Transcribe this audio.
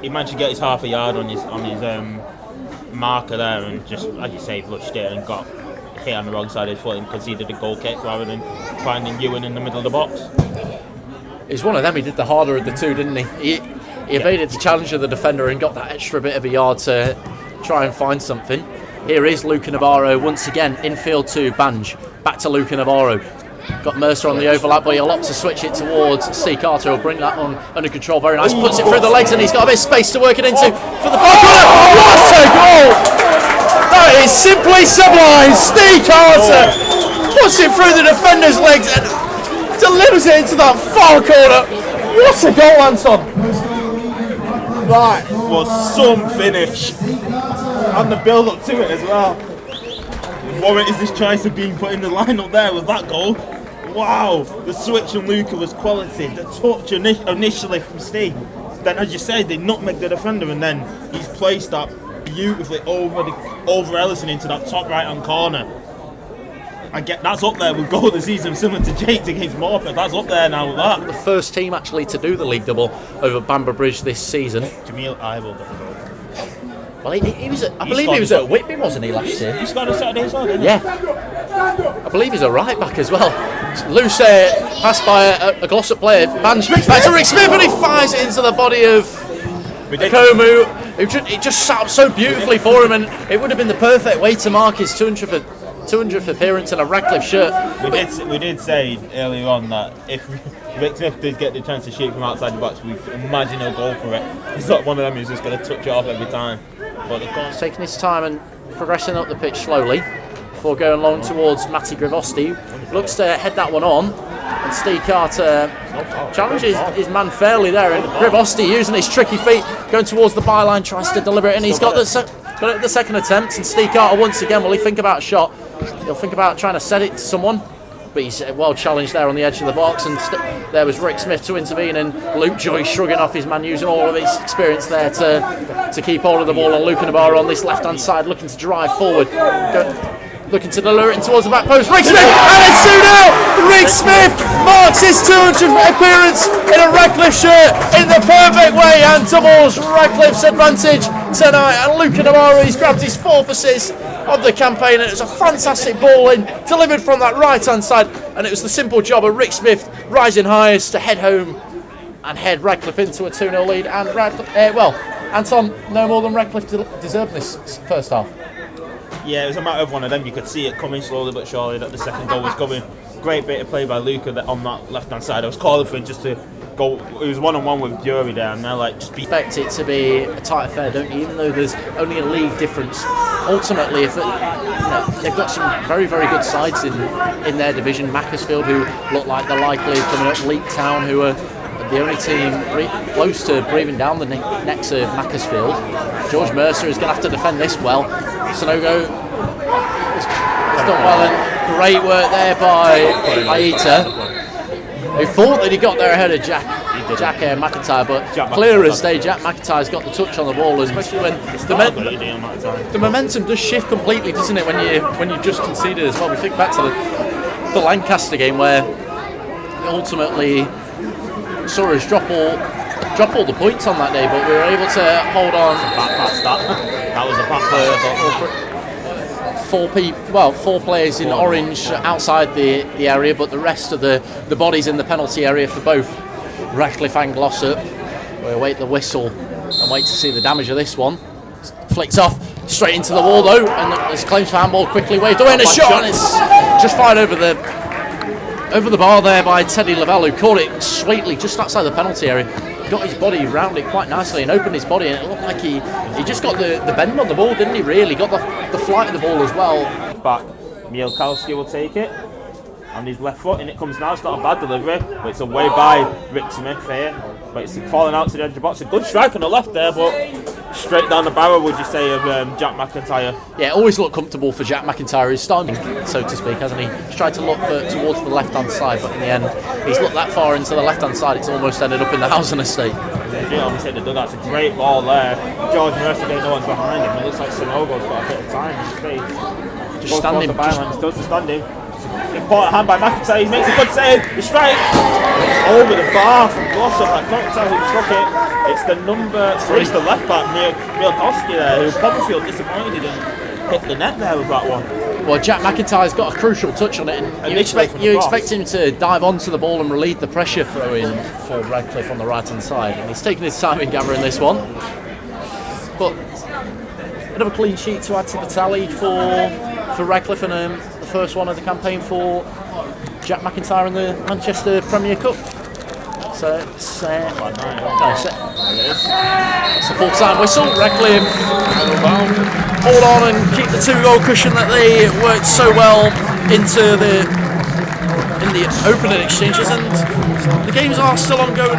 he managed to get his half a yard on his marker there, and just, as you say, rushed it and got hit on the wrong side of his foot and conceded a goal kick rather than finding Ewan in the middle of the box. It's one of them. He did the harder of the two, didn't he? He evaded the challenge of the defender and got that extra bit of a yard to try and find something. Here is 𝗬𝗏𝗀𝗲𝗀 once again, infield to 𝗦𝗲𝗀𝗀. Back to 𝗬𝗏𝗏𝗀𝗀. Got Mercer on the overlap, but he'll opt to switch it towards 𝗬𝗏𝗀𝗀𝗀. He'll bring that on under control, very nice. Puts it through the legs and he's got a bit of space to work it into for the far corner. What a goal! That is simply sublime. 𝗬𝗏𝗀𝗀𝗀𝗀 puts it through the defender's legs and delivers it into that far corner. What a goal, Anton! That was some finish. And the build up to it as well. Warranted his choice of being put in the lineup there with that goal. Wow, the switch from Luca was quality. The touch initially from Steve. Then, as you said, they nutmeg the defender, and then he's placed that beautifully over Ellison into that top right hand corner. That's up there with goal of the season, similar to Jake's against Morpeth. That's up there now with that. The first team actually to do the league double over Bamber Bridge this season. Jamil Ivel got the goal. Well, he was. I believe he was at Whitby, wasn't he, last year? He scored a Saturday as well, didn't he? Yeah. I believe he's a right back as well. Loose pass by a Glossop player. Back to Rick Smith, and he fires it into the body of Komu. It just sat up so beautifully for him, and it would have been the perfect way to mark his 200th appearance in a Radcliffe shirt. We did say earlier on that if Rick Smith did get the chance to shoot from outside the box, we imagine he'll go for it. He's not one of them who's just going to touch it off every time. But he's taking his time and progressing up the pitch slowly before going along towards 𝗦𝗲𝗀𝗀𝗀𝗀. Looks to head that one on, and 𝗬𝗏𝗀𝗀𝗀𝗀 challenges his man fairly there, and 𝗬𝗏𝗀𝗀𝗀𝗀 using his tricky feet, going towards the byline, tries to deliver it, and he's got it at the second attempt. And 𝗬𝗏𝗀𝗀𝗀𝗀 once again, will he think about a shot? He'll think about trying to set it to someone, but he's well challenged there on the edge of the box, and there was Rick Smith to intervene, and Luke Joyce shrugging off his man, using all of his experience there to keep hold of the ball. And 𝗬𝗏𝗀𝗀𝗀𝗀 on this left hand side, looking to drive forward, looking to deliver it towards the back post. Rick Smith, and it's 2-0. Rick Smith marks his 200th appearance in a Radcliffe shirt in the perfect way, and doubles Radcliffe's advantage tonight. And 𝗬𝗏𝗀𝗀𝗀𝗀's grabbed his 4th assist of the campaign, and it was a fantastic ball in, delivered from that right hand side, and it was the simple job of Rick Smith rising highest to head home and head Radcliffe into a 2-0 lead. And Anton, no more than Radcliffe deserved this first half. Yeah, it was a matter of one of them. You could see it coming slowly but surely that the second goal was coming. Great bit of play by Luca on that left hand side. I was calling for him just to go. It was 1-on-1 with Bury there, and they're like, just expect it to be a tight affair, don't you? Even though there's only a league difference. Ultimately, if they've got some very, very good sides in their division. Macclesfield, who look like they're likely coming up. Leek Town, who are the only team close to breathing down the necks of Macclesfield. George Mercer is going to have to defend this well. Sanogo has done well, and great work there by Aita, who thought that he got there ahead of Jack. Jack McIntyre, but clear as day, Jack McIntyre's got the touch on the ball, especially when the momentum does shift completely, doesn't it? When you just conceded as well. We think back to the Lancaster game where ultimately saw us drop all the points on that day, but we were able to hold on. That was a back four players in orange outside the area, but the rest of the bodies in the penalty area for both Radcliffe and Glossop. We await the whistle and wait to see the damage of this one. Flicked off straight into the wall though, and there's claims for handball, quickly waved away, and a shot, and it's just fired over the bar there by Teddy Lavelle, who caught it sweetly just outside the penalty area. Got his body around it quite nicely and opened his body, and it looked like he just got the bend on the ball, didn't he? Really got the flight of the ball as well. Back, 𝗦𝗲𝘀𝗀𝗃𝗀 will take it on his left foot, and it comes now. It's not a bad delivery, but it's away by Rick Smith here. But it's falling out to the edge of the box. A good strike on the left there, but straight down the barrel, would you say, of Jack McIntyre? Yeah, always looked comfortable for Jack McIntyre. He's starting, so to speak, hasn't he? He's tried to look towards the left-hand side, but in the end, he's looked that far into the left-hand side, it's almost ended up in the housing estate. Obviously, that's a great ball there. George Murphy, no one's behind him. It looks like Sanogo's got a bit of time in space. Just standing. Still to stand him. Important hand by McIntyre. He makes a good save. The strike. It's over the bar from Glossop. I can't tell who struck it. It's the number 3. It's the left back, 𝗦𝗲𝘀𝗀𝗃𝗀𝗃 there, who probably feels disappointed and hit the net there with that one. Well, Jack McIntyre's got a crucial touch on it, and you expect him to dive onto the ball and relieve the pressure throw-in for Radcliffe on the right-hand side, and he's taken his time in gathering this one. But another clean sheet to add to the tally for Radcliffe, and the first one of the campaign for Jack McIntyre in the Manchester Premier Cup. So it's a full-time whistle. Radcliffe hold on and keep the 2-goal cushion that they worked so well in the opening exchanges, and the games are still ongoing.